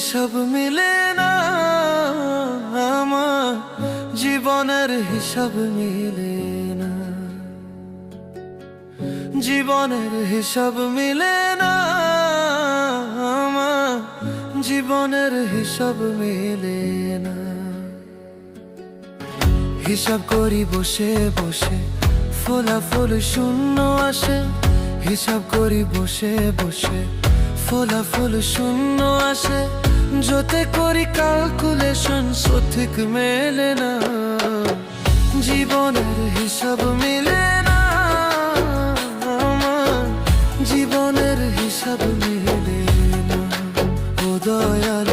হিসাব মিলে না, আমার জীবনের হিসাব মিলে না, জীবনের হিসাব মিলে না, আমার জীবনের হিসাব মিলে না। হিসাব করি বসে বসে, ফলাফল শূন্য আসে। হিসাব করি বসে বসে, ফলাফল শূন্য আসে। যতে করি ক্যালকুলেশন সঠিক মেলে না, জীবনের হিসাব মিলে না, আমার জীবনের হিসাব মিলে না। ও দয়াল